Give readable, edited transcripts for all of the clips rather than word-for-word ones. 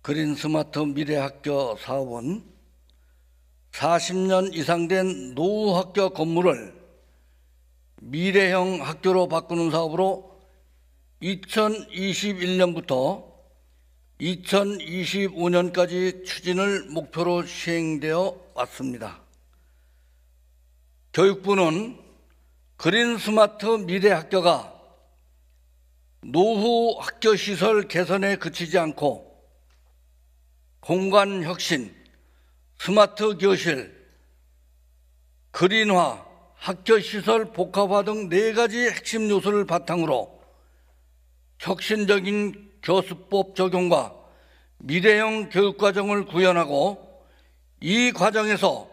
그린 스마트 미래학교 사업은 40년 이상 된 노후 학교 건물을 미래형 학교로 바꾸는 사업으로 2021년부터 2025년까지 추진을 목표로 시행되어 왔습니다. 교육부는 그린 스마트 미래학교가 노후 학교 시설 개선에 그치지 않고 공간 혁신, 스마트 교실, 그린화, 학교 시설 복합화 등 4가지 핵심 요소를 바탕으로 혁신적인 교수법 적용과 미래형 교육과정을 구현하고 이 과정에서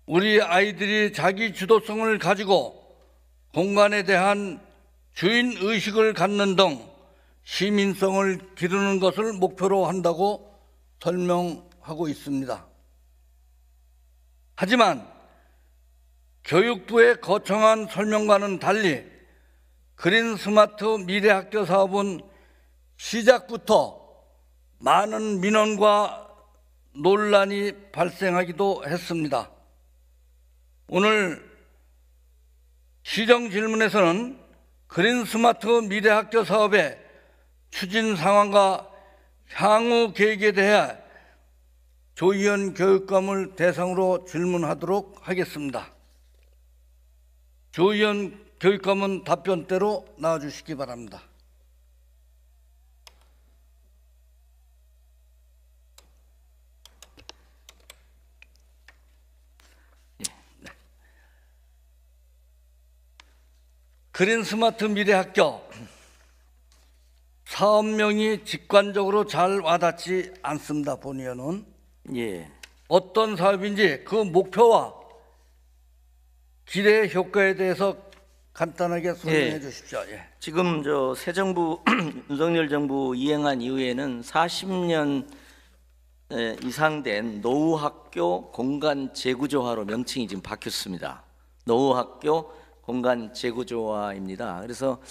우리 아이들이 자기 주도성을 가지고 공간에 대한 주인의식을 갖는 등 시민성을 기르는 것을 목표로 한다고 설명하고 있습니다. 하지만 교육부의 거창한 설명과는 달리 그린 스마트 미래학교 사업은 시작부터 많은 민원과 논란이 발생하기도 했습니다. 오늘 시정 질문에서는 그린 스마트 미래학교 사업의 추진 상황과 향후 계획에 대해 조희연 교육감을 대상으로 질문하도록 하겠습니다. 조희연 교육감은 답변대로 나와주시기 바랍니다. 그린 스마트 미래학교 사업명이 직관적으로 잘 와닿지 않습니다. 본의원은 어떤 사업인지 그 목표와 기대 효과에 대해서 간단하게 설명해 주십시오. 지금 새 정부 윤석열 정부 이행한 이후에는 40년 이상 된 노후학교 공간 재구조화로 명칭이 지금 바뀌었습니다. 노후학교 공간 재구조화입니다. 그래서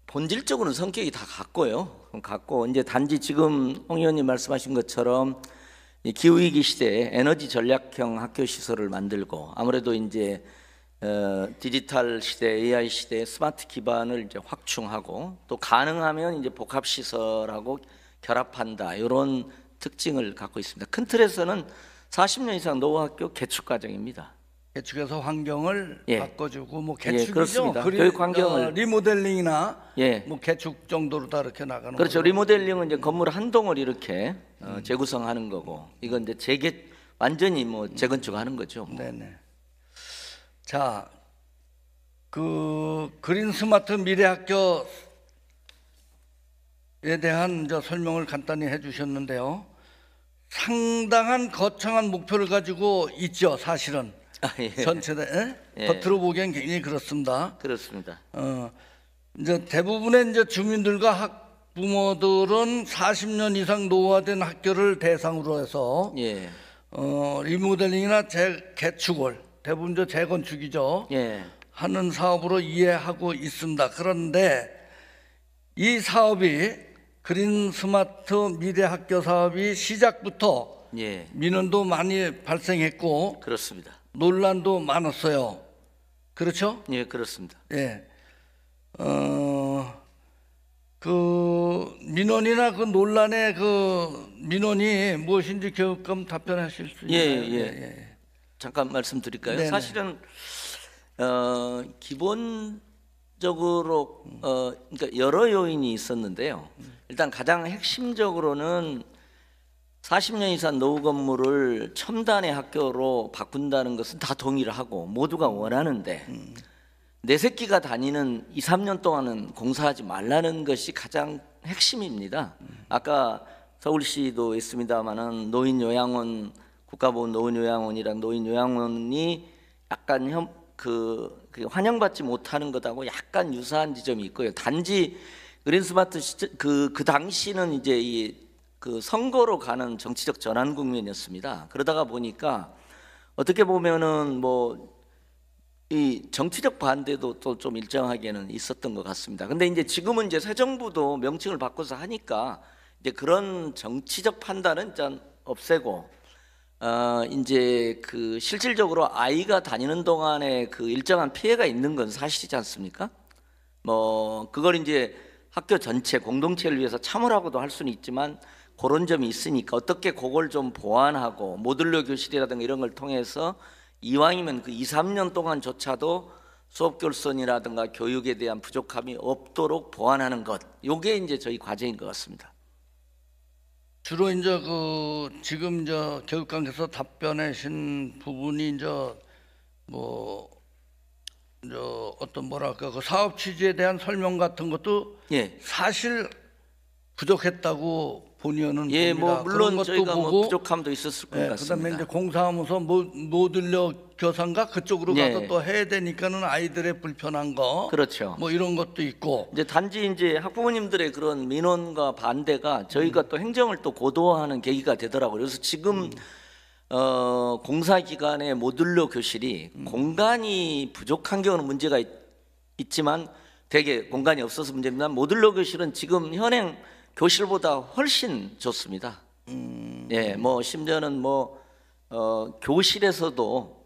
본질적으로는 성격이 다 같고 이제 단지 지금 홍 의원님 말씀하신 것처럼 기후위기 시대에 에너지 전략형 학교 시설을 만들고 아무래도 이제 디지털 시대, AI 시대에 스마트 기반을 이제 확충하고 또 가능하면 이제 복합 시설하고 결합한다 이런 특징을 갖고 있습니다. 큰 틀에서는 40년 이상 노후 학교 개축 과정입니다. 개축해서 환경을 바꿔주고 뭐 개축이죠. 그렇습니다. 교육 환경을 리모델링이나 뭐 개축 정도로 다 이렇게 나가는 그렇죠. 거죠. 리모델링은 이제 건물 한 동을 이렇게 재구성하는 거고 이건 이제 완전히 뭐 재건축하는 거죠. 네네. 자, 그 그린 스마트 미래학교에 대한 설명을 간단히 해주셨는데요. 상당한 거창한 목표를 가지고 있죠, 사실은. 전체대 겉으로 보기엔 굉장히 그렇습니다. 그렇습니다. 이제 대부분의 이제 주민들과 학부모들은 40년 이상 노후화된 학교를 대상으로 해서 리모델링이나 개축을 대부분 재건축이죠. 하는 사업으로 이해하고 있습니다. 그런데 이 사업이 그린 스마트 미래학교 사업이 시작부터 민원도 많이 발생했고 그렇습니다. 논란도 많았어요. 그렇죠? 그렇습니다. 그 민원이나 그 논란의 그 민원이 무엇인지 교육감 답변하실 수 있나요? 잠깐 말씀드릴까요? 네네. 사실은 기본적으로 그러니까 여러 요인이 있었는데요. 일단 가장 핵심적으로는 40년 이상 노후 건물을 첨단의 학교로 바꾼다는 것은 다 동의를 하고 모두가 원하는데 내 새끼가 다니는 2, 3년 동안은 공사하지 말라는 것이 가장 핵심입니다. 아까 서울시도 있습니다만은 노인요양원 국가보훈 노인요양원이랑 노인요양원이 약간 환영받지 못하는 것하고 약간 유사한 지점이 있고요. 단지 그린스마트 그 당시는 이제 그 선거로 가는 정치적 전환 국면이었습니다. 그러다가 보니까 어떻게 보면은 뭐 이 정치적 반대도 또 좀 일정하게는 있었던 것 같습니다. 근데 이제 지금은 이제 새 정부도 명칭을 바꿔서 하니까 이제 그런 정치적 판단은 일단 없애고 이제 그 실질적으로 아이가 다니는 동안에 그 일정한 피해가 있는 건 사실이지 않습니까? 뭐 그걸 이제 학교 전체 공동체를 위해서 참으라고도 할 수는 있지만 그런 점이 있으니까 어떻게 그걸 좀 보완하고 모듈러 교실이라든가 이런 걸 통해서 이왕이면 그 2, 3년 동안조차도 수업 결손이라든가 교육에 대한 부족함이 없도록 보완하는 것, 요게 이제 저희 과제인 것 같습니다. 주로 이제 그 지금 이제 교육감께서 답변하신 부분이 이제 뭐 어떤 뭐랄까 그 사업 취지에 대한 설명 같은 것도 예. 사실 부족했다고 본의원은 예, 봅니다. 뭐 물론 것도 저희가 보고, 뭐 부족함도 있었을 것 같습니다. 그다음에 이제 공사하면서 모듈러 교사인가 그쪽으로 예. 가서 또 해야 되니까는 아이들의 불편한 거, 그렇죠. 뭐 이런 것도 있고. 이제 단지 이제 학부모님들의 그런 민원과 반대가 저희가 또 행정을 또 고도화하는 계기가 되더라고요. 그래서 지금 공사 기관의 모듈러 교실이 공간이 부족한 경우는 문제가 있지만 대개 공간이 없어서 문제입니다. 모듈러 교실은 지금 현행 교실보다 훨씬 좋습니다. 예, 뭐 심지어는 뭐 교실에서도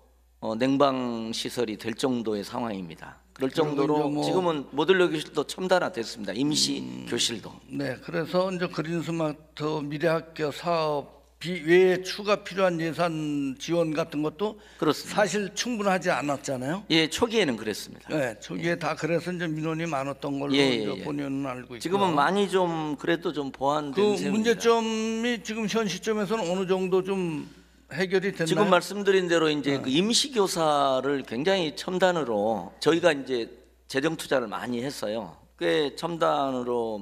냉방 시설이 될 정도의 상황입니다. 그럴 정도로 뭐 지금은 모듈러 교실도 첨단화됐습니다. 임시 교실도. 네, 그래서 이제 그린스마트 미래학교 사업 외에 추가 필요한 예산 지원 같은 것도 그렇습니다. 사실 충분하지 않았잖아요. 예, 초기에는 그랬습니다. 네, 초기에 다 그래서 이제 민원이 많았던 걸로 이제 본의원은 알고 있고. 지금은 많이 좀 그래도 좀 보완된 그 셈입니다. 문제점이 지금 현 시점에서는 어느 정도 좀 해결이 됐나요? 지금 말씀드린 대로 이제 그 임시 교사를 굉장히 첨단으로 저희가 이제 재정 투자를 많이 했어요. 꽤 첨단으로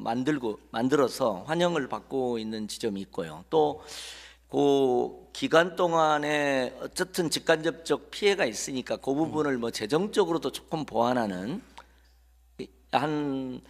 만들어서 환영을 받고 있는 지점이 있고요. 또 그 기간 동안에 어쨌든 직간접적 피해가 있으니까 그 부분을 뭐 재정적으로도 조금 보완하는 한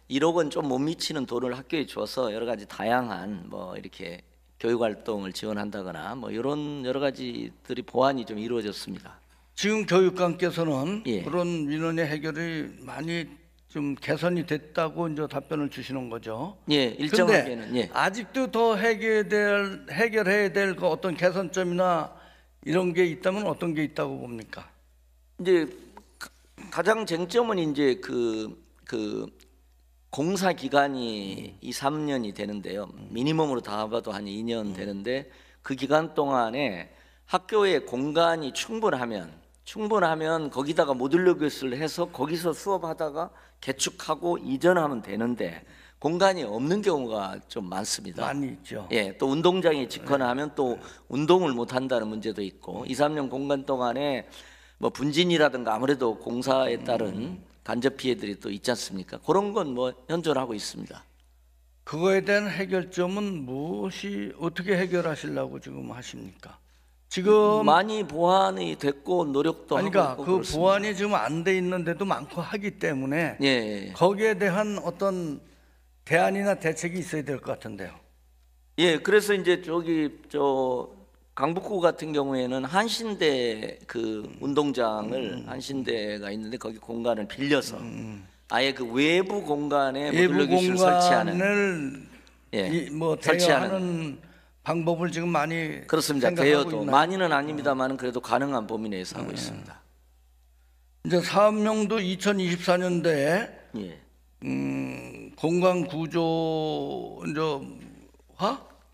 1억 원 좀 못 미치는 돈을 학교에 줘서 여러 가지 다양한 뭐 이렇게 교육 활동을 지원한다거나 뭐 이런 여러 가지들이 보완이 좀 이루어졌습니다. 지금 교육감께서는 예. 그런 민원의 해결이 많이 좀 개선이 됐다고 이제 답변을 주시는 거죠. 예, 일정하게는 예. 아직도 더 해결해야 될 그 어떤 개선점이나 이런 게 있다면 어떤 게 있다고 봅니까? 이제 가장 쟁점은 이제 그 공사 기간이 2, 3년이 되는데요. 미니멈으로 다 봐도 한 2년 되는데 그 기간 동안에 학교의 공간이 충분하면 거기다가 모듈러 교실을 해서 거기서 수업하다가 개축하고 이전하면 되는데 공간이 없는 경우가 좀 많습니다. 많이 있죠. 예, 또 운동장에 짓거나 하면 또 운동을 못 한다는 문제도 있고 2, 3년 공간 동안에 뭐 분진이라든가 아무래도 공사에 따른 간접 피해들이 또 있지 않습니까? 그런 건 뭐 현존하고 있습니다. 그거에 대한 해결점은 어떻게 해결하시려고 지금 하십니까? 지금 많이 보완이 됐고 노력도 그러니까 하고 있고 그 그렇습니다. 보완이 지금 안 돼 있는 데도 많고 하기 때문에 예. 거기에 대한 어떤 대안이나 대책이 있어야 될 것 같은데요. 예, 그래서 이제 강북구 같은 경우에는 한신대 그 운동장을 한신대가 있는데 거기 공간을 빌려서 아예 그 외부 공간에 외부 모듈러 교실을 설치하는 공간을 뭐 대여하는 방법을 지금 많이 그렇습니다. 생각하고 대여도 있나요? 많이는 아닙니다만은 그래도 가능한 범위 내에서 하고 있습니다. 이제 사업명도 2024년도에 예. 공간 구조 이제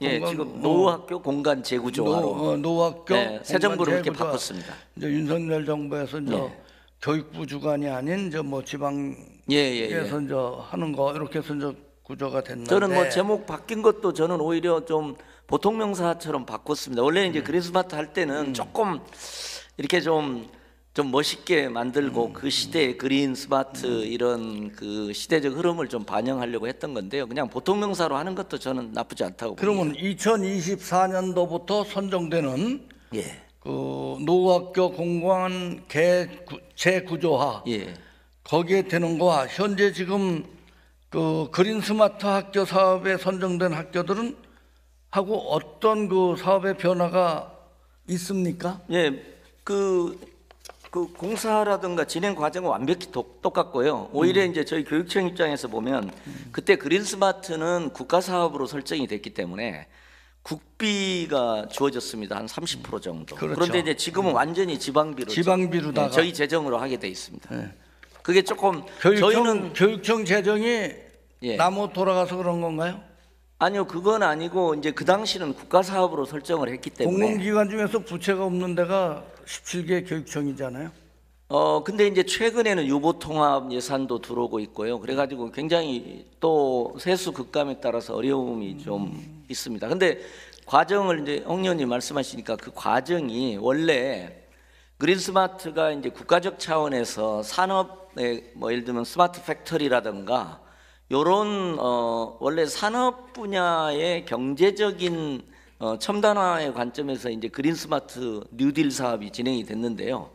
예, 지금 노후학교 공간 재구조화로 노후학교 네, 새 정부로 그렇게 재구조화. 바꿨습니다. 이제 윤석열 정부에서 이제 예. 교육부 주관이 아닌 이제 뭐 지방에서 예. 이제 하는 거 이렇게 해서 이제 구조가 됐는데 저는 뭐 제목 바뀐 것도 저는 오히려 좀 보통 명사처럼 바꿨습니다. 원래 이제 그린스마트 할 때는 조금 이렇게 좀 멋있게 만들고 그 시대의 그린 스마트 이런 그 시대적 흐름을 좀 반영하려고 했던 건데요. 그냥 보통 명사로 하는 것도 저는 나쁘지 않다고 그러면 봅니다. 2024년도부터 선정되는 예. 그 노후학교 공간 재구조화 예. 거기에 되는 거와 현재 지금 그 그린 스마트 학교 사업에 선정된 학교들은 하고 어떤 그 사업의 변화가 있습니까? 예. 그 그 공사라든가 진행 과정은 완벽히 똑같고요. 오히려 이제 저희 교육청 입장에서 보면 그때 그린스마트는 국가 사업으로 설정이 됐기 때문에 국비가 주어졌습니다. 한 30% 정도. 그렇죠. 그런데 이제 지금은 완전히 지방비로 지방비로다가 저희 재정으로 하게 돼 있습니다. 네. 그게 조금 교육청, 교육청 재정이 예. 나무 돌아가서 그런 건가요? 아니요, 그건 아니고 이제 그 당시는 국가 사업으로 설정을 했기 때문에 공공기관 중에서 부채가 없는 데가 17개 교육청이잖아요. 근데 이제 최근에는 유보통합 예산도 들어오고 있고요. 그래가지고 굉장히 또 세수 급감에 따라서 어려움이 좀 있습니다. 근데 과정을 이제 홍 의원님 말씀하시니까 그 과정이 원래 그린스마트가 이제 국가적 차원에서 산업에 뭐 예를 들면 스마트 팩토리라든가 요런 원래 산업 분야의 경제적인 첨단화의 관점에서 이제 그린스마트 뉴딜 사업이 진행이 됐는데요.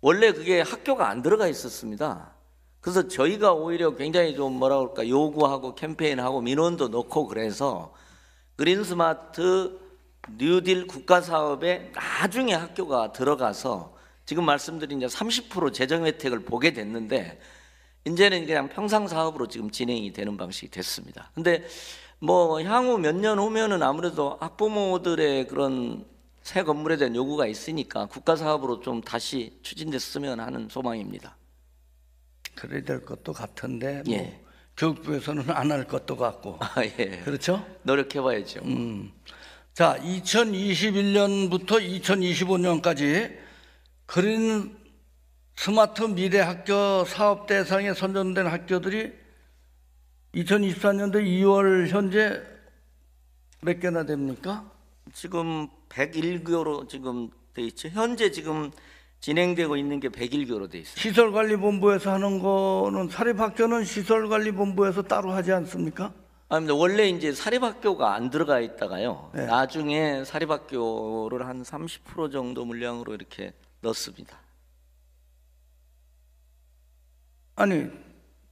원래 그게 학교가 안 들어가 있었습니다. 그래서 저희가 오히려 굉장히 좀 뭐라 그럴까 요구하고 캠페인하고 민원도 넣고 그래서 그린스마트 뉴딜 국가 사업에 나중에 학교가 들어가서 지금 말씀드린 이제 30% 재정 혜택을 보게 됐는데 이제는 그냥 평상 사업으로 지금 진행이 되는 방식이 됐습니다. 근데 뭐 향후 몇 년 후면은 아무래도 학부모들의 그런 새 건물에 대한 요구가 있으니까 국가 사업으로 좀 다시 추진됐으면 하는 소망입니다. 그래야 될 것도 같은데 뭐 예. 교육부에서는 안 할 것도 같고. 아, 예. 그렇죠? 노력해봐야죠. 자, 2021년부터 2025년까지 그린 스마트 미래 학교 사업 대상에 선정된 학교들이 2024년도 2월 현재 몇 개나 됩니까? 지금 101교로 지금 돼 있죠. 현재 지금 진행되고 있는 게 101교로 돼 있습니다. 시설관리본부에서 하는 거는 사립학교는 시설관리본부에서 따로 하지 않습니까? 아닙니다. 원래 이제 사립학교가 안 들어가 있다가요. 네. 나중에 사립학교를 한 30% 정도 물량으로 이렇게 넣습니다. 아니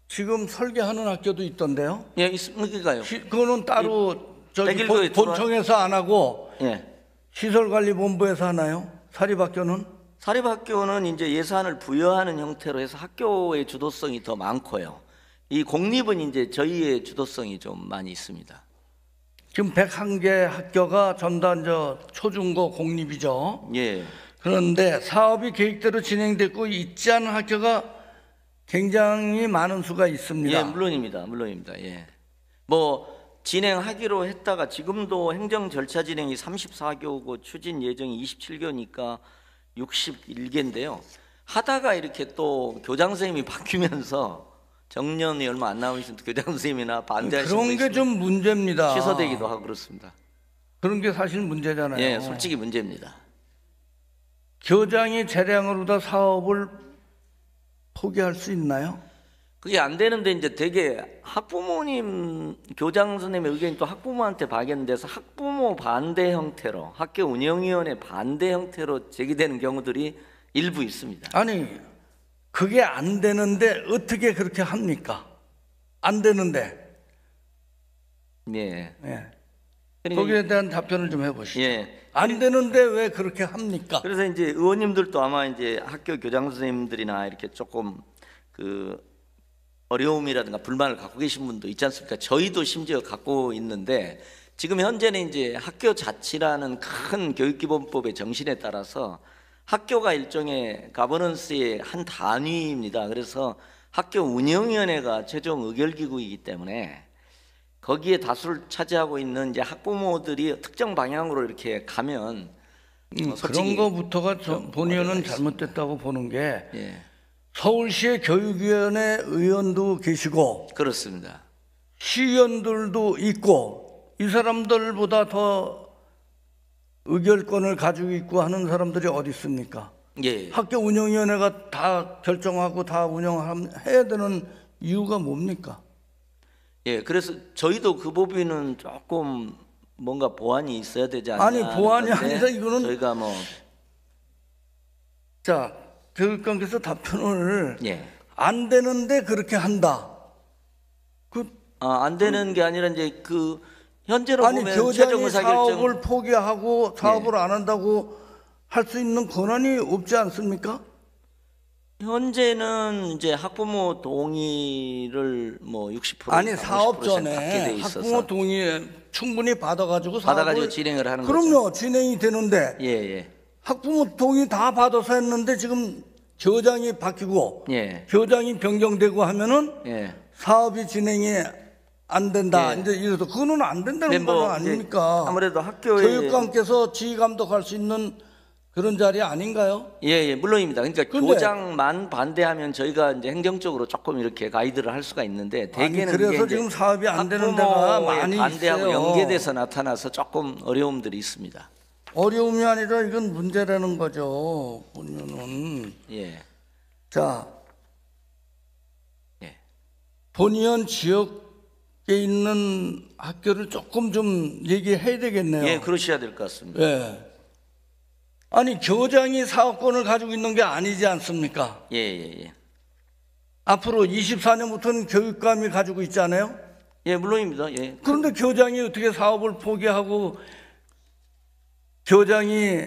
지금 설계하는 학교도 있던데요. 예, 있습니까요? 그거는 따로 저기 백일교에 본청에서 안 하고 예. 시설관리본부에서 하나요? 사립학교는? 사립학교는 이제 예산을 부여하는 형태로 해서 학교의 주도성이 더 많고요. 이 공립은 이제 저희의 주도성이 좀 많이 있습니다. 지금 101개 학교가 전단 초중고 공립이죠. 예. 그런데 사업이 계획대로 진행됐고 있지 않은 학교가 굉장히 많은 수가 있습니다. 예, 물론입니다. 예. 뭐 진행하기로 했다가 지금도 행정 절차 진행이 34교고 추진 예정이 27교니까 61개인데요. 하다가 이렇게 또 교장 선생님이 바뀌면서 정년이 얼마 안 남으신 교장 선생님이나 반대하시는 그런 게 좀 문제입니다. 취소되기도 하고 그렇습니다. 그런 게 사실 문제잖아요. 예, 솔직히 문제입니다. 교장이 재량으로 다 사업을 포기할 수 있나요? 그게 안 되는데 이제 되게 학부모님 교장 선생님의 의견이 또 학부모한테 발견돼서 학부모 반대 형태로 학교 운영위원회 반대 형태로 제기되는 경우들이 일부 있습니다. 아니 그게 안 되는데 어떻게 그렇게 합니까? 안 되는데. 예. 예. 그러니까 거기에 대한 답변을 좀 해보시죠. 예. 안 되는데 왜 그렇게 합니까? 그래서 이제 의원님들도 아마 이제 학교 교장 선생님들이나 이렇게 조금 그 어려움이라든가 불만을 갖고 계신 분도 있지 않습니까? 저희도 심지어 갖고 있는데 지금 현재는 이제 학교 자치라는 큰 교육기본법의 정신에 따라서 학교가 일종의 가버넌스의 한 단위입니다. 그래서 학교 운영위원회가 최종 의결기구이기 때문에 거기에 다수를 차지하고 있는 이제 학부모들이 특정 방향으로 이렇게 가면 그런 거부터가 본의원은 잘못됐다고 보는 게 예. 서울시의 교육위원회 의원도 계시고 그렇습니다. 시의원들도 있고 이 사람들보다 더 의결권을 가지고 있고 하는 사람들이 어디 있습니까? 예. 학교 운영위원회가 다 결정하고 다 운영해야 되는 이유가 뭡니까? 예, 그래서 저희도 그 법인은 조금 뭔가 보완이 있어야 되지 않나. 아니 보완이 아니라 이거는 저희가 뭐 자 교육감께서 답변을 예. 안 되는데 그렇게 한다. 안 되는 게 아니라 이제 그 현재로 아니 보면 교장이 최종 의사결정 사업을 포기하고 사업을 안 한다고 할 수 있는 권한이 없지 않습니까? 현재는 이제 학부모 동의를 뭐 60% 아니 이상, 사업 50% 받게 전에 돼 있어서 학부모 동의 충분히 받아가지고 사업을 진행을 하는 거죠. 그럼요 진행이 되는데 예, 예. 학부모 동의 다 받아서 했는데 지금 교장이 바뀌고 예. 교장이 변경되고 하면은 예. 사업이 진행이 안 된다. 예. 이제 이래서 그거는 안 된다는 네, 뭐 거 아닙니까? 아무래도 학교에 교육감께서 지휘 감독할 수 있는 그런 자리 아닌가요? 예, 예, 물론입니다. 그러니까 근데- 교장만 반대하면 저희가 이제 행정적으로 조금 이렇게 가이드를 할 수가 있는데 아니, 대개는 그래서 이게 이제 지금 사업이 안 되는 데가 학부모의 많이 반대하고 있어요. 연계돼서 나타나서 조금 어려움들이 있습니다. 어려움이 아니라 이건 문제라는 거죠. 보면은 예, 자 예, 본의원 지역에 있는 학교를 조금 좀 얘기해야 되겠네요. 예, 그러셔야 될 것 같습니다. 예. 아니 교장이 사업권을 가지고 있는 게 아니지 않습니까? 예, 예, 예. 앞으로 24년부터는 교육감이 가지고 있잖아요. 예, 물론입니다. 예. 그런데 교장이 어떻게 사업을 포기하고 교장이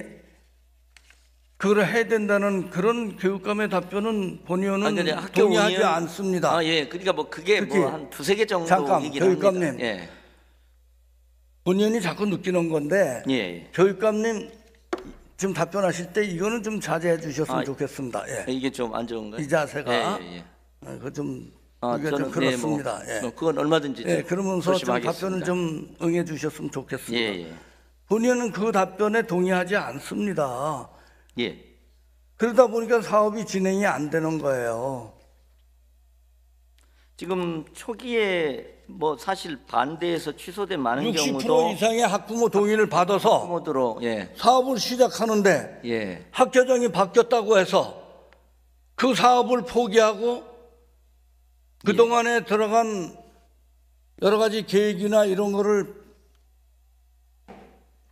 그걸 해야 된다는 그런 교육감의 답변은 본의원은 근데 학교 동의하지 운영- 않습니다. 아, 예. 그러니까 뭐 그게 특히- 뭐 한 두세 개 정도 잠깐, 얘기를 교육감님. 합니다. 예. 본의원이 자꾸 느끼는 건데 예, 예. 교육감님 지금 답변하실 때 이거는 좀 자제해 주셨으면 좋겠습니다. 예. 이게 좀 안 좋은가요? 이 자세가 예, 예, 예. 그거 좀 아, 이게 좀 그렇습니다. 네, 예. 뭐 그건 얼마든지 예, 좀 그러면서 좀 조심하겠습니다. 답변을 좀 응해 주셨으면 좋겠습니다. 예, 예. 본의원은 그 답변에 동의하지 않습니다. 예. 그러다 보니까 사업이 진행이 안 되는 거예요. 지금 초기에 뭐 사실 반대해서 취소된 많은 60% 경우도 이상의 학부모 동의를 받아서 학부모들로 예. 사업을 시작하는데 예. 학교장이 바뀌었다고 해서 그 사업을 포기하고 그동안에 들어간 여러 가지 계획이나 이런 거를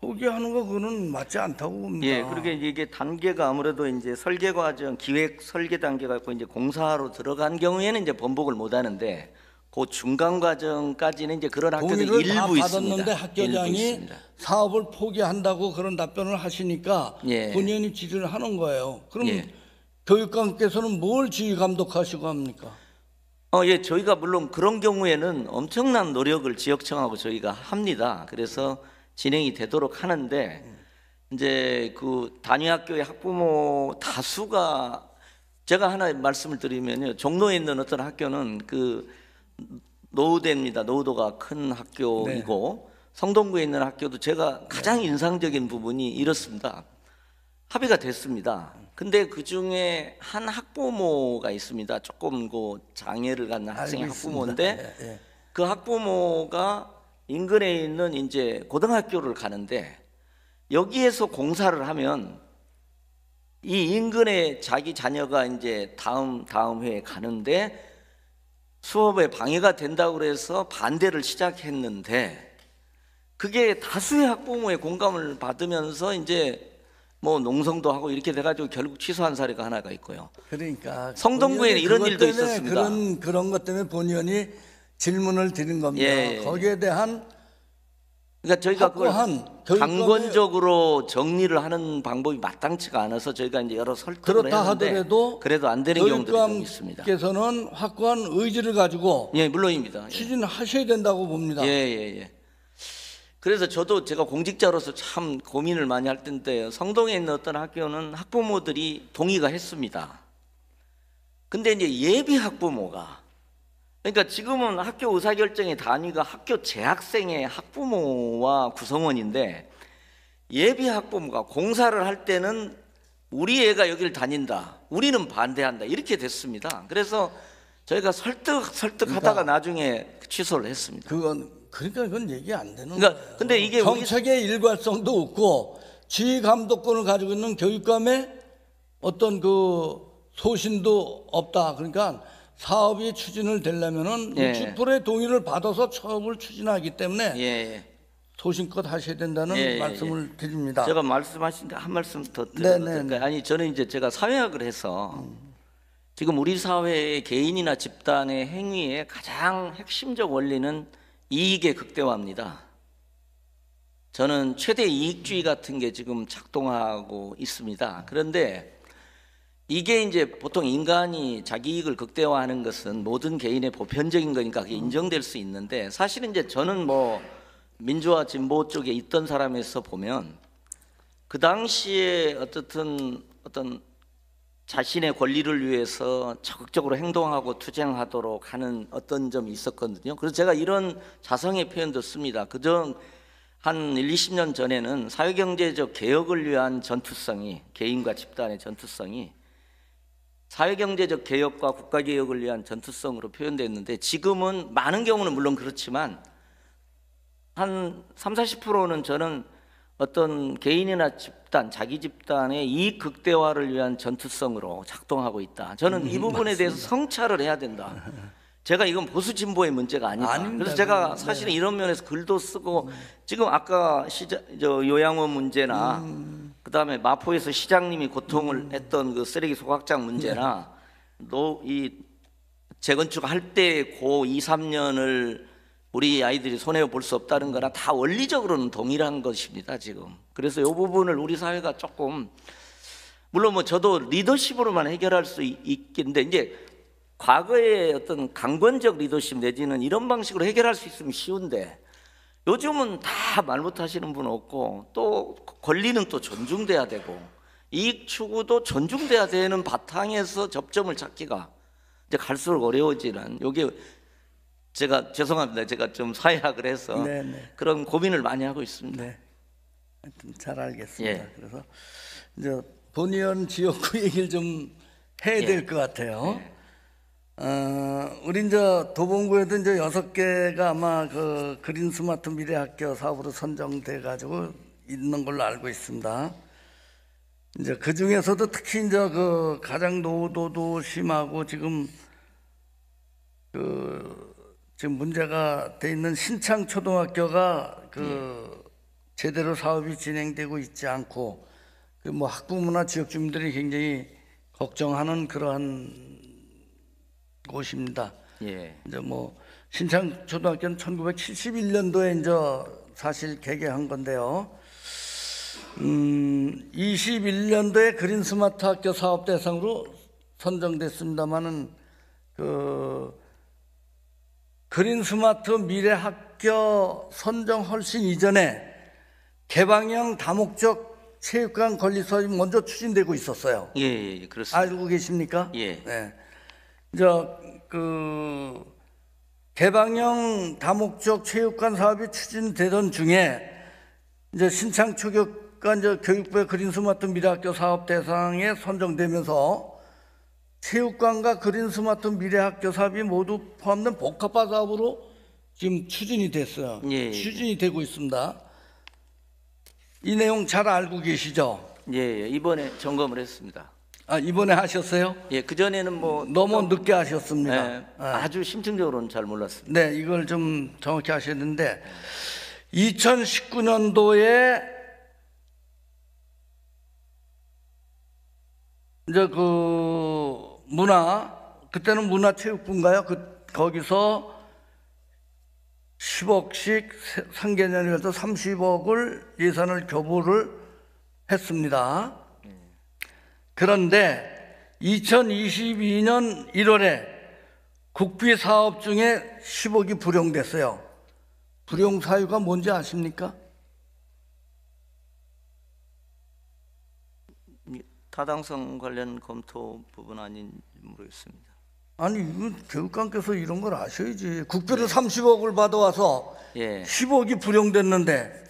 포기하는 거 그거는 맞지 않다고 봅니다. 예, 그렇게 이게 단계가 아무래도 이제 설계 과정, 기획 설계 단계가 있고 이제 공사로 들어간 경우에는 이제 번복을 못 하는데 그 중간 과정까지는 이제 그런 학교들이 동의를 다 일부 받았는데 있습니다. 일부 학교장이 있습니다. 사업을 포기한다고 그런 답변을 하시니까 예. 본인이 지지를 하는 거예요. 그럼 예. 교육감께서는 뭘 지휘 감독하시고 합니까? 예, 저희가 물론 그런 경우에는 엄청난 노력을 지역청하고 저희가 합니다. 그래서 진행이 되도록 하는데 이제 그 단위학교의 학부모 다수가 제가 하나 말씀을 드리면요, 종로에 있는 어떤 학교는 그 노후대입니다. 노후도가 큰 학교이고 성동구에 있는 학교도 제가 가장 인상적인 부분이 이렇습니다. 합의가 됐습니다. 근데 그 중에 한 학부모가 있습니다. 조금 그 장애를 갖는 학생의 알고 있습니다. 학부모인데 예, 예. 그 학부모가 인근에 있는 이제 고등학교를 가는데 여기에서 공사를 하면 이 인근에 자기 자녀가 이제 다음 회에 가는데 수업에 방해가 된다고 그래서 반대를 시작했는데 그게 다수의 학부모의 공감을 받으면서 이제 뭐 농성도 하고 이렇게 돼가지고 결국 취소한 사례가 하나가 있고요. 그러니까 성동구에는 이런 그것 일도 때문에 있었습니다. 그런 것 때문에 본의원이 질문을 드린 겁니다. 예, 예. 거기에 대한 그러니까 저희가 그걸 확고한 교육감의- 강권적으로 정리를 하는 방법이 마땅치가 않아서 저희가 이제 여러 설득을 그렇다 했는데 하더라도 그래도 안 되는 경우들이 좀 있습니다. 교육감께서는 확고한 의지를 가지고 예, 물론입니다. 예. 추진하셔야 된다고 봅니다. 예, 예, 예. 그래서 저도 제가 공직자로서 참 고민을 많이 할 텐데 성동에 있는 어떤 학교는 학부모들이 동의가 했습니다. 근데 이제 예비 학부모가 그러니까 지금은 학교 의사결정의 단위가 학교 재학생의 학부모와 구성원인데 예비 학부모가 공사를 할 때는 우리 애가 여기를 다닌다, 우리는 반대한다 이렇게 됐습니다. 그래서 저희가 설득하다가 나중에 취소를 했습니다. 그러니까 그건 얘기 안 되는 그러니까 거예요. 근데 이게 우리 정책의 일관성도 없고 지휘 감독권을 가지고 있는 교육감의 어떤 그 소신도 없다. 그러니까 사업이 추진을 되려면은 예. 60%의 동의를 받아서 사업을 추진하기 때문에 예, 소신껏 하셔야 된다는 예, 말씀을 드립니다. 제가 말씀하신 한 말씀 더 드려도 네, 네, 될까요? 아니 저는 이제 제가 사회학을 해서 지금 우리 사회의 개인이나 집단의 행위의 가장 핵심적 원리는 이익의 극대화입니다. 저는 최대 이익주의 같은 게 지금 작동하고 있습니다. 그런데 이게 이제 보통 인간이 자기 이익을 극대화하는 것은 모든 개인의 보편적인 거니까 그게 인정될 수 있는데, 사실은 이제 저는 뭐 민주화 진보 쪽에 있던 사람에서 보면 그 당시에 어떻든 어떤 자신의 권리를 위해서 적극적으로 행동하고 투쟁하도록 하는 어떤 점이 있었거든요. 그래서 제가 이런 자성의 표현도 씁니다. 그전 한 1, 20년 전에는 사회경제적 개혁을 위한 전투성이, 개인과 집단의 전투성이 사회경제적 개혁과 국가개혁을 위한 전투성으로 표현됐는데, 지금은 많은 경우는 물론 그렇지만 한 30, 40%는 저는 어떤 개인이나 집단, 자기 집단의 이익 극대화를 위한 전투성으로 작동하고 있다. 저는 이 부분에 대해서 성찰을 해야 된다. 제가 이건 보수 진보의 문제가 아니다. 아닙니다. 그래서 제가 사실은 이런 면에서 글도 쓰고, 지금 아까 요양원 문제나 그다음에 마포에서 시장님이 고통을 했던 그 쓰레기 소각장 문제나 이 재건축 할 때 고 2, 3년을 우리 아이들이 손해 볼 수 없다는 거랑 다 원리적으로는 동일한 것입니다, 지금. 그래서 이 부분을 우리 사회가 조금, 물론 뭐 저도 리더십으로만 해결할 수 있겠는데, 이제 과거의 어떤 강권적 리더십 내지는 이런 방식으로 해결할 수 있으면 쉬운데, 요즘은 다 말 못하시는 분 없고, 또 권리는 또 존중돼야 되고 이익 추구도 존중돼야 되는 바탕에서 접점을 찾기가 이제 갈수록 어려워지는, 요게 제가 죄송합니다. 제가 좀 사회학을 해서 네네. 그런 고민을 많이 하고 있습니다. 네, 하여튼 잘 알겠습니다. 예. 그래서 이제 본의원 지역구 얘기를 좀 해야 될 것 같아요. 우리 이제 도봉구에도 이제 6개가 아마 그 그린 스마트 미래학교 사업으로 선정돼 가지고 있는 걸로 알고 있습니다. 이제 그 중에서도 특히 이제 그 가장 노후도도 심하고 지금 지금 문제가 돼 있는 신창초등학교가 제대로 사업이 진행되고 있지 않고, 그 뭐 학부모나 지역 주민들이 굉장히 걱정하는 그러한 곳입니다. 예. 이제 뭐 신창초등학교는 1971년도에 이제 사실 개교한 건데요. 21년도에 그린 스마트 학교 사업 대상으로 선정됐습니다만은 그린 스마트 미래 학교 선정 훨씬 이전에 개방형 다목적 체육관 건립 사업이 먼저 추진되고 있었어요. 예, 그렇습니다. 알고 계십니까? 예. 네. 개방형 다목적 체육관 사업이 추진되던 중에 이제 신창초교가 이제 교육부의 그린 스마트 미래학교 사업 대상에 선정되면서 체육관과 그린 스마트 미래학교 사업이 모두 포함된 복합화 사업으로 지금 추진이 됐어요. 예. 추진이 되고 있습니다. 이 내용 잘 알고 계시죠? 예, 이번에 점검을 했습니다. 아, 이번에 하셨어요? 예, 그 전에는 뭐 너무 늦게 하셨습니다. 예, 아주 심층적으로는 잘 몰랐습니다. 네, 이걸 좀 정확히 하셨는데 2019년도에 이제 그때는 문화체육부인가요? 거기서 10억씩 3개년이라도 30억을 예산을 교부를 했습니다. 그런데 2022년 1월에 국비 사업 중에 10억이 불용됐어요. 불용 사유가 뭔지 아십니까? 타당성 관련 검토 부분 아닌지 모르겠습니다. 아니, 이거 교육감께서 이런 걸 아셔야지. 국비를 30억을 받아와서 예. 10억이 불용됐는데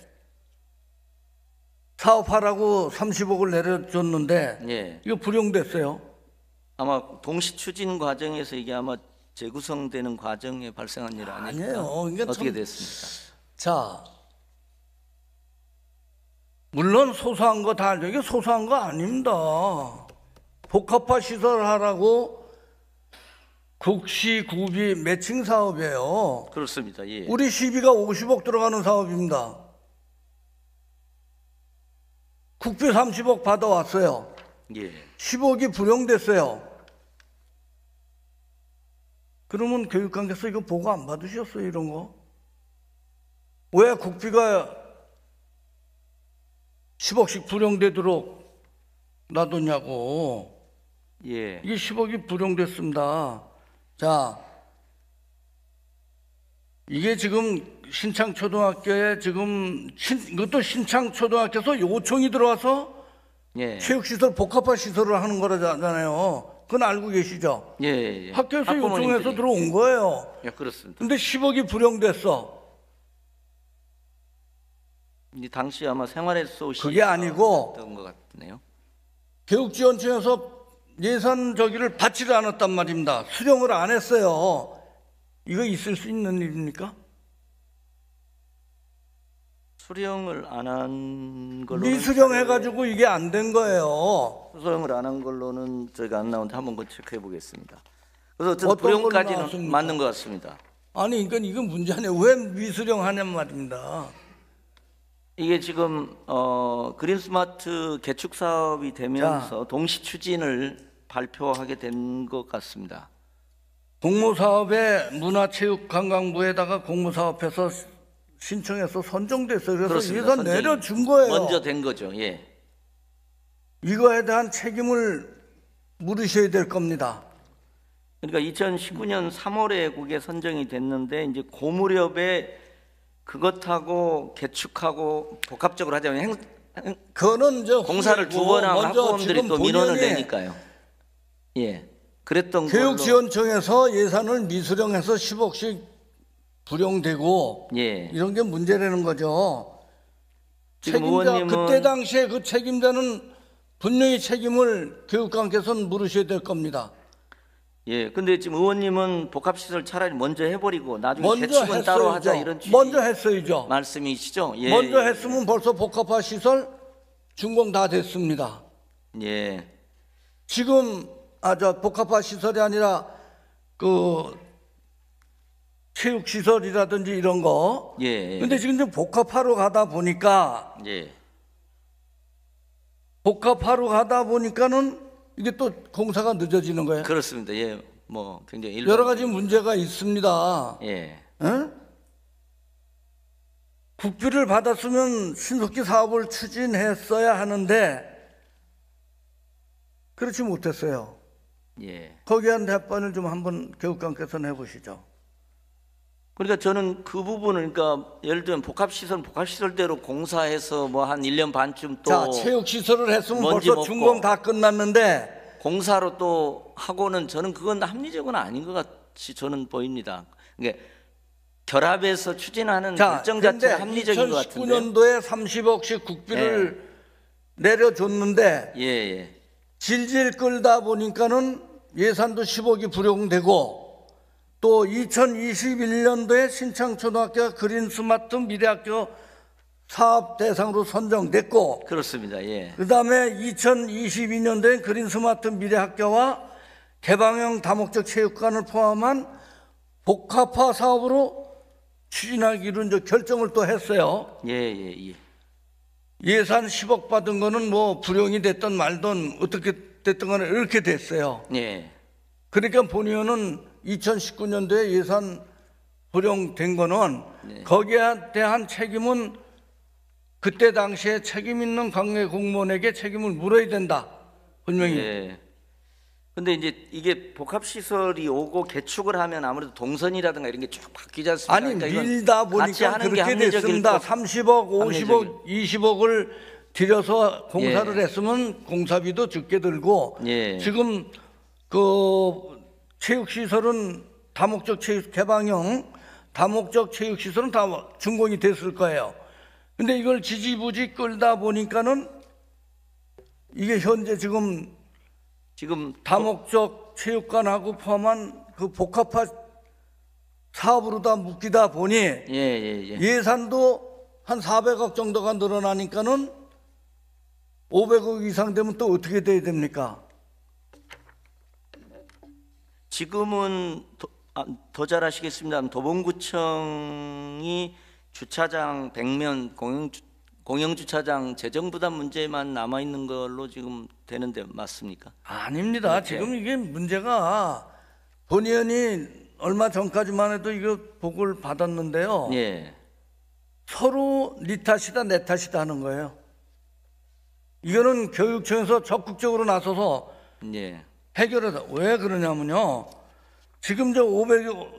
사업하라고 30억을 내려줬는데 예. 이거 불용됐어요. 아마 동시 추진 과정에서 이게 아마 재구성되는 과정에 발생한 일 아닐까? 아니에요. 그러니까 어떻게 됐습니까? 자, 물론 소소한 거 다 알죠. 이게 소소한 거 아닙니다. 복합화 시설 하라고 국시 구비 매칭 사업이에요. 그렇습니다. 예. 우리 시비가 50억 들어가는 사업입니다. 국비 30억 받아왔어요. 예. 10억이 불용됐어요. 그러면 교육감께서 이거 보고 안 받으셨어요, 이런 거? 왜 국비가 10억씩 불용되도록 놔뒀냐고. 예. 이게 10억이 불용됐습니다. 자, 이게 지금 신창초등학교에 지금 이것도 신창초등학교에서 요청이 들어와서 예. 체육시설 복합화 시설을 하는 거라잖아요. 그건 알고 계시죠? 예. 예. 학교에서 요청해서 학부모님들이. 들어온 거예요. 예, 그렇습니다. 근데 10억이 불용됐어. 이 당시 아마 생활의 소시 그게 아니고 것 같네요. 교육지원청에서 예산 저기를 받지를 않았단 말입니다. 수령을 안 했어요. 이거 있을 수 있는 일입니까? 수령을 안 한 걸로 미수령해가지고 이게 안 된 거예요. 수령을 안 한 걸로는 저희가 안 나오는데 한번 체크해 보겠습니다. 그래서 어쨌든 어떤 걸로 불용까지는 나왔습니까? 맞는 것 같습니다. 아니, 그러니까 이건 문제네. 왜 미수령하냔 말입니다. 이게 지금 그린스마트 개축 사업이 되면서 동시 추진을 발표하게 된 것 같습니다. 공모사업에 문화체육관광부에다가 공모사업해서 신청해서 선정됐어요. 그래서 그렇습니다. 예산 선정이 내려준 거예요. 먼저 된 거죠. 예. 이거에 대한 책임을 물으셔야 될 겁니다. 그러니까 2019년 3월에 그게 선정이 됐는데 이제 그 무렵에 그것하고 개축하고 복합적으로 하자면 그거는 이제 공사를 두 번 하면 먼저 학부모들이 지금 또 민원을 본연이 내니까요. 예, 그랬던 걸로. 교육지원청에서 예산을 미수령해서 10억씩 불용되고 예. 이런 게 문제라는 거죠. 지금 책임자 의원님은 그때 당시에 그 책임자는 분명히 책임을 교육감께서는 물으셔야 될 겁니다. 예, 근데 지금 의원님은 복합시설 차라리 먼저 해버리고 나중에 먼저 개축은 따로 하자 했어야죠. 이런 취지 먼저 했어야죠. 말씀이시죠? 예, 먼저 예, 했으면 벌써 복합화 시설 준공 다 됐습니다. 예, 지금 저 복합화 시설이 아니라 그 체육 시설이라든지 이런 거. 예, 근데 지금 좀 복합화로 가다 보니까 예, 는 이게 또 공사가 늦어지는 거예요. 그렇습니다. 예, 뭐 굉장히 여러 가지 문제가 있습니다. 예, 응? 국비를 받았으면 신속히 사업을 추진했어야 하는데 그렇지 못했어요. 예. 거기에 대한 답변을 좀 한번 교육감께서는 해보시죠. 그러니까 저는 그 부분을 그러니까 예를 들면 복합시설대로 공사해서 뭐 한 1년 반쯤 또 자, 체육시설을 했으면 먼지 벌써 먹고 준공 다 끝났는데 공사로 또 하고는 저는 그건 합리적은 아닌 것 같이 저는 보입니다. 그러니까 결합해서 추진하는 결정 자체가 합리적인 것 같은데. 2019년도에 30억씩 국비를 내려줬는데 예, 예. 질질 끌다 보니까는 예산도 10억이 불용되고 또 2021년도에 신창초등학교가 그린스마트 미래학교 사업 대상으로 선정됐고 그렇습니다. 예. 그 다음에 2022년도에 그린스마트 미래학교와 개방형 다목적 체육관을 포함한 복합화 사업으로 추진하기로 이제 결정을 또 했어요. 예, 예, 예. 예산 10억 받은 거는 뭐 불용이 됐든 말든 어떻게 됐든 간에 이렇게 됐어요. 예. 그러니까 본의원은 2019년도에 예산 불용된 거는 거기에 대한 책임은 그때 당시에 책임 있는 관계 공무원에게 책임을 물어야 된다. 분명히. 예. 근데 이제 이게 복합시설이 오고 개축을 하면 아무래도 동선이라든가 이런 게 쭉 바뀌지 않습니까? 아니 그러니까 이건 밀다 같이 보니까 하는 게 그렇게 합리적일 됐습니다. 것 30억, 50억, 20억을 들여서 공사를 예. 했으면 공사비도 적게 들고 예. 지금 그 체육시설은 다목적 체육 개방형 다목적 체육시설은 다 준공이 됐을 거예요. 근데 이걸 지지부지 끌다 보니까는 이게 현재 지금 다목적 체육관하고 포함한 그 복합화 사업으로 다 묶이다 보니 예, 예, 예. 예산도 한 400억 정도가 늘어나니까는 500억 이상 되면 또 어떻게 돼야 됩니까? 지금은 더 잘 아시겠습니다만 도봉구청이 주차장 벽면 공영 주차장 재정 부담 문제만 남아 있는 걸로 지금 되는데 맞습니까? 아닙니다. 그렇게. 지금 이게 문제가 본의원이 얼마 전까지만 해도 이거 보고를 받았는데요. 예. 서로 네 탓이다 내 탓이다 하는 거예요. 이거는 교육청에서 적극적으로 나서서 예. 해결해서 왜 그러냐면요. 지금 저 500억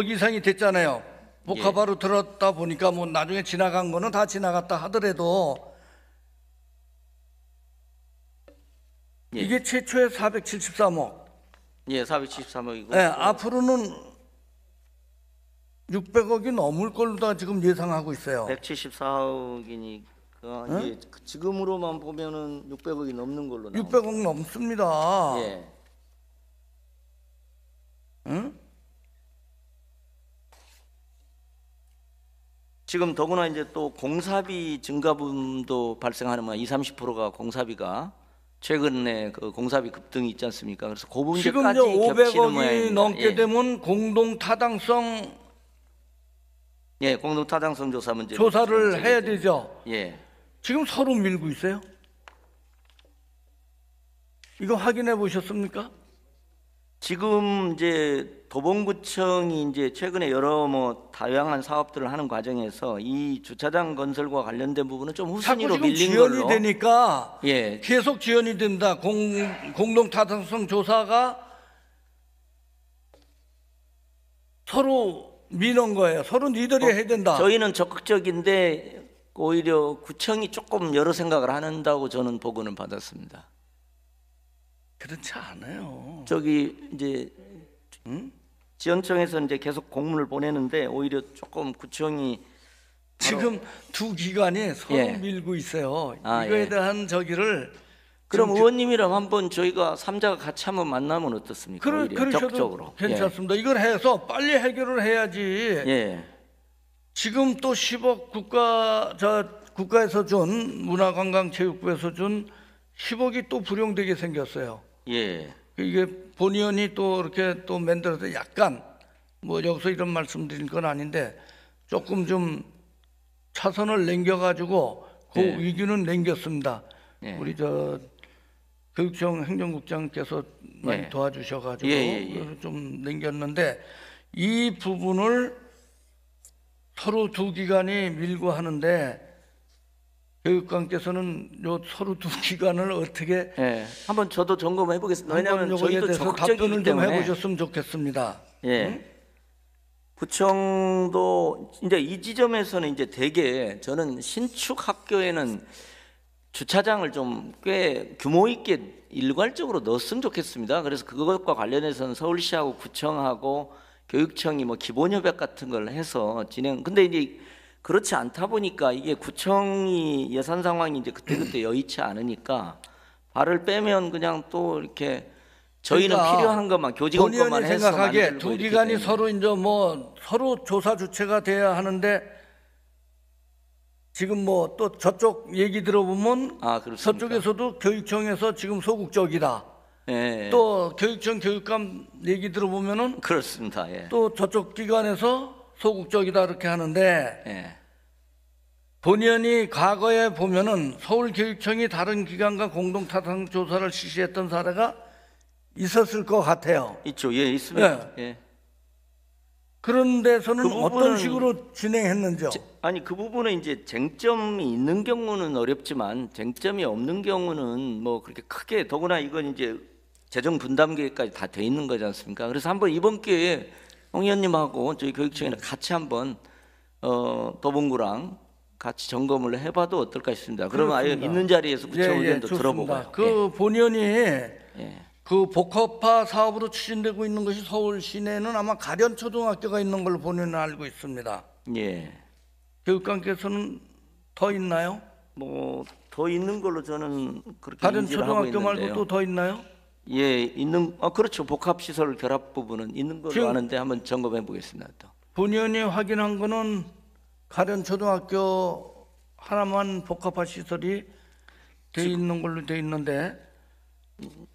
이상이 됐잖아요. 복합화로 들었다 보니까 뭐 나중에 지나간 거는 다 지나갔다 하더라도 예. 이게 최초의 473억. 예, 473억이고. 네, 앞으로는 600억이 넘을 걸로 다 지금 예상하고 있어요. 174억이니까 예, 지금으로만 보면은 600억이 넘는 걸로 나옵니다. 600억 넘습니다. 예. 응? 지금 더구나 이제 또 공사비 증가분도 발생하는 뭐 20-30%가 공사비가 최근에 그 공사비 급등이 있지 않습니까? 그래서 그 지금 문제까지 이제 겹치는 500억이 모양입니다. 넘게 예. 되면 공동 타당성 예, 공동 타당성 조사 문제 조사를 해야 되죠. 예. 지금 서로 밀고 있어요. 이거 확인해 보셨습니까? 지금 이제 도봉구청이 이제 최근에 여러 뭐 다양한 사업들을 하는 과정에서 이 주차장 건설과 관련된 부분은 좀 자꾸 후순위로 지금 밀린 지연이 걸로. 되니까 예. 계속 지연이 된다. 공동 타당성 조사가 서로 미는 거예요. 서로 니들이 해야 된다. 저희는 적극적인데 오히려 구청이 조금 여러 생각을 한다고 저는 보고는 받았습니다. 그렇지 않아요. 저기 이제 지원청에서 이제 계속 공문을 보내는데 오히려 조금 구청이 지금 두 기관이 서로 예. 밀고 있어요. 아, 이거에 예. 대한 저기를 그럼 지금 의원님이랑 한번 저희가 3자가 같이 한번 만나면 어떻습니까? 오히려 그러셔도 적극적으로. 괜찮습니다. 이걸 해서 빨리 해결을 해야지. 예. 지금 또 10억 국가에서 준 문화관광체육부에서 준 10억이 또 불용되게 생겼어요. 예. 이게 본의원이 또 이렇게 또 만들어서 약간 뭐 여기서 이런 말씀드릴 건 아닌데 조금 좀 차선을 남겨가지고 그 예. 위기는 남겼습니다. 예. 우리 저 교육청 행정국장께서 많이 예. 도와주셔가지고 예, 예, 예. 그래서 좀 남겼는데 이 부분을 서로 두 기관이 밀고 하는데 교육관께서는 요 서로 두 기관을 어떻게 예. 한번 저도 점검해 보겠습니다. 왜냐하면 한번 요거에 저희도 대해서 적극적이기 답변을 좀 때문에. 해보셨으면 좋겠습니다. 예. 구청도 이제 이 지점에서는 이제 대개 저는 신축 학교에는 주차장을 좀 꽤 규모 있게 일괄적으로 넣었으면 좋겠습니다. 그래서 그것과 관련해서는 서울시하고 구청하고 교육청이 뭐 기본 협약 같은 걸 해서 진행. 근데 이제 그렇지 않다 보니까 이게 구청이 예산 상황이 이제 그때그때 여의치 않으니까 발을 빼면 그냥 또 이렇게 저희는 그러니까 필요한 것만 교직원 것만 본의원이 해서 생각하기에 만들고 두 이렇게 기관이 되는. 서로 이제 뭐 서로 조사 주체가 돼야 하는데 지금 뭐 또 저쪽 얘기 들어보면 아, 그렇습니까? 서쪽에서도 교육청에서 지금 소극적이다. 예. 또 교육청 교육감 얘기 들어보면은 그렇습니다. 예. 또 저쪽 기관에서 소극적이다 이렇게 하는데 예. 본의원이 과거에 보면은 서울교육청이 다른 기관과 공동 타당 조사를 실시했던 사례가 있었을 것 같아요. 있죠. 예, 있습니다. 예. 그런 데서는 그 부분은 어떤 식으로 진행했는지요? 아니 그 부분에 이제 쟁점이 있는 경우는 어렵지만 쟁점이 없는 경우는 뭐 그렇게 크게 더구나 이건 이제 재정 분담 계획까지 다 돼 있는 거지 않습니까? 그래서 한번 이번 기회에 홍 의원님하고 저희 교육청이랑 같이 한번 도봉구랑 같이 점검을 해봐도 어떨까 싶습니다. 그러면 아예 그렇습니다. 있는 자리에서 구청 의견도 좋습니다. 들어보고요. 그 본의원이 예. 그 복합화 사업으로 추진되고 있는 것이 서울 시내에는 아마 가련초등학교가 있는 걸로 본의원은 알고 있습니다. 예. 교육관께서는 더 있나요? 뭐 더 있는 걸로 저는 그렇게 인지를 하고 가련초등학교 말고 있는데요. 또 더 있나요? 예, 있는 그렇죠. 복합 시설 결합 부분은 있는 걸로 지금 아는데 한번 점검해 보겠습니다. 또. 본의원이 확인한 거는 가련초등학교 하나만 복합화 시설이 돼 있는 걸로 돼 있는데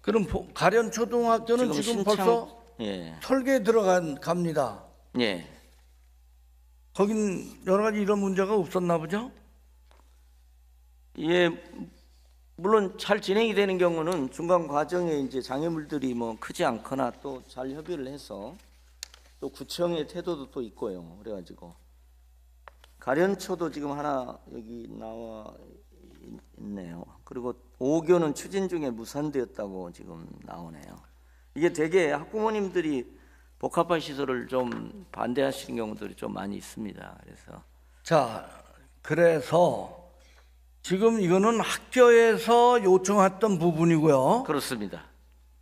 그럼 가련초등학교는 지금 벌써 예. 설계에 갑니다. 예. 거긴 여러 가지 이런 문제가 없었나 보죠? 예. 물론 잘 진행이 되는 경우는 중간 과정에 이제 장애물들이 뭐 크지 않거나 또 잘 협의를 해서 또 구청의 태도도 또 있고요. 그래가지고 가련초도 지금 하나 여기 나와 있네요. 그리고 5교는 추진 중에 무산되었다고 지금 나오네요. 이게 되게 학부모님들이 복합화 시설을 좀 반대하시는 경우들이 좀 많이 있습니다. 그래서 자, 그래서 지금 이거는 학교에서 요청했던 부분이고요. 그렇습니다.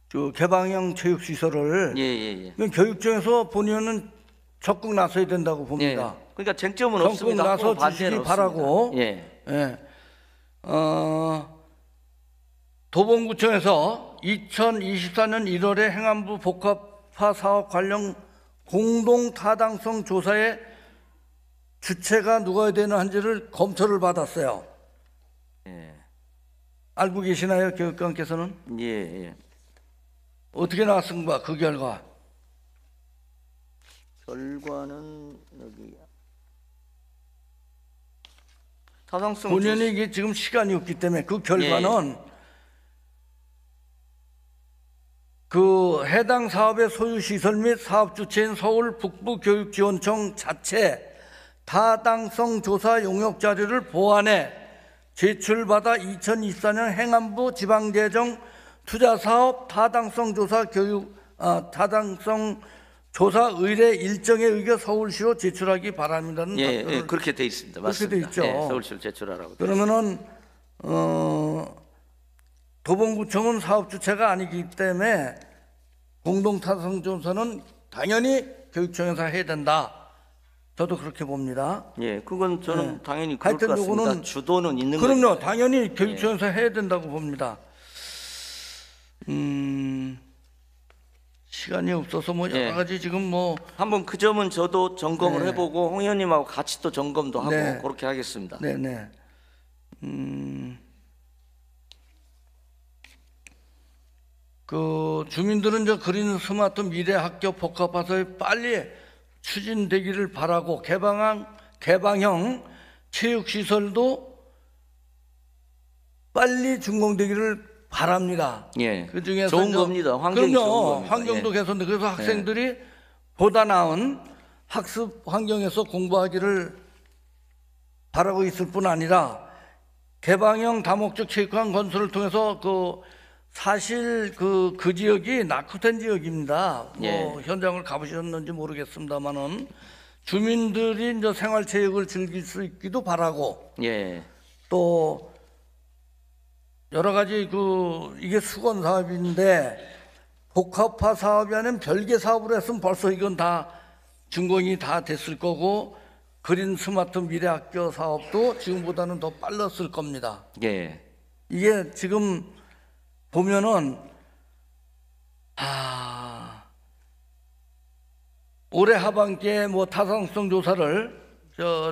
그 개방형 체육시설을 예. 교육청에서 본의원은 적극 나서야 된다고 예. 봅니다. 그러니까 쟁점은 적극 없습니다. 나서 반대는 주시기 없습니다. 바라고. 예. 예. 도봉구청에서 2024년 1월에 행안부 복합화 사업 관련 공동 타당성 조사에 주체가 누가 되는지를 검토를 받았어요. 예. 알고 계시나요, 교육감께서는? 예. 어떻게 나왔습니까, 그 결과? 결과는 여기 타당성 본연이 이게 지금 시간이 없기 때문에 그 결과는 그 해당 사업의 소유 시설 및 사업 주체인 서울 북부교육지원청 자체 타당성 조사 용역 자료를 보완해 제출받아 2024년 행안부 지방재정 투자사업 타당성 조사 의뢰 일정에 의겨 서울시로 제출하기 바랍니다는 예, 그렇게 돼 있습니다. 그렇게 돼 맞습니다. 있죠. 예, 서울시로 제출하라고. 그러면은 도봉구청은 사업 주체가 아니기 때문에 공동 타당성 조사는 당연히 교육청에서 해야 된다. 저도 그렇게 봅니다. 예, 그건 저는 네. 당연히 그럴 것 하여튼 같습니다. 요거는 주도는 있는 그럼요. 거니까요. 당연히 교육청에서 해야 된다고 봅니다. 시간이 없어서 뭐 여러 가지 지금 뭐 한번 그 점은 저도 점검을 네. 해보고 홍 의원님하고 같이 또 점검도 하고 네. 그렇게 하겠습니다. 네네. 그 주민들은 저 그린 스마트 미래 학교 복합화사업이 빨리 추진되기를 바라고 개방형 체육시설도 빨리 준공되기를 바랍니다. 예, 그 중에서 좋은 겁니다. 환경이 그럼요. 좋은 겁니다. 환경도 예. 개선돼. 그래서 학생들이 보다 나은 학습 환경에서 공부하기를 바라고 있을 뿐 아니라 개방형 다목적 체육관 건설을 통해서 사실 그 지역이 낙후된 지역입니다. 뭐 현장을 가보셨는지 모르겠습니다만은 주민들이 이제 생활체육을 즐길 수 있기도 바라고 또 여러 가지 이게 수건 사업인데 복합화 사업이 아니면 별개 사업을 했으면 벌써 이건 다 준공이 다 됐을 거고 그린 스마트 미래 학교 사업도 지금보다는 더 빨랐을 겁니다. 이게 지금 보면은 올해 하반기에 뭐 타당성 조사를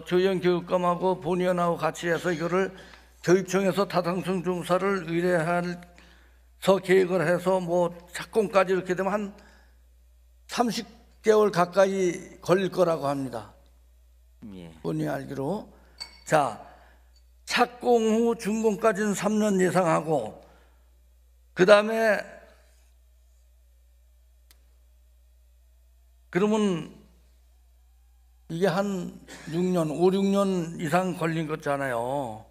조영 교육감하고 본위원하고 같이 해서 이거를 교육청에서 타당성 조사를 의뢰해서 계획을 해서 뭐 착공까지 이렇게 되면 한 30개월 가까이 걸릴 거라고 합니다. 본인이 알기로. 자, 착공 후 준공까지는 3년 예상하고 그 다음에 그러면 이게 한 6년, 5, 6년 이상 걸린 거잖아요.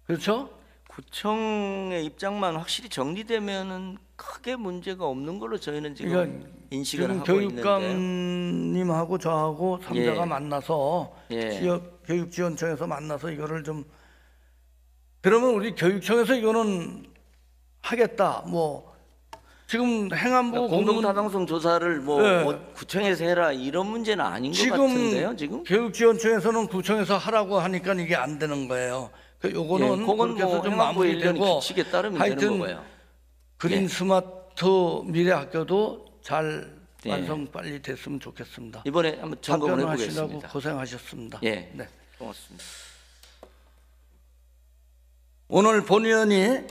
그렇죠? 구청의 입장만 확실히 정리되면은 크게 문제가 없는 걸로 저희는 지금 인식을 지금 하고 있는데요. 교육감님하고 저하고 3자가 예. 만나서 예. 지역 교육지원청에서 만나서 이거를 좀 그러면 우리 교육청에서 이거는 하겠다. 뭐 지금 행안부 공동타당성 조사를 뭐 예. 구청에서 해라 이런 문제는 아닌 것 같은데요. 지금 교육지원청에서는 구청에서 하라고 하니까 이게 안 되는 거예요. 요거는 그건 그렇게 해서 뭐 좀 행안부 일련 마무리되고 규칙에 따르면 되는 하여튼 거고요. 그린 스마트 미래 학교도 잘 예. 완성 빨리 됐으면 좋겠습니다. 이번에 한번 점검을 답변하시려고 해보겠습니다. 고생하셨습니다. 예, 네. 고맙습니다. 오늘 본위원이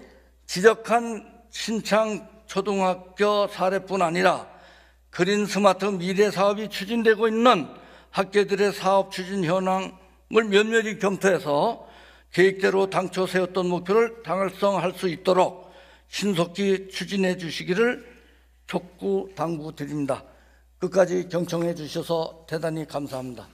지적한 신창 초등학교 사례뿐 아니라 그린 스마트 미래 사업이 추진되고 있는 학교들의 사업 추진 현황을 면밀히 검토해서 계획대로 당초 세웠던 목표를 달성할 수 있도록 신속히 추진해 주시기를 촉구 당부드립니다. 끝까지 경청해 주셔서 대단히 감사합니다.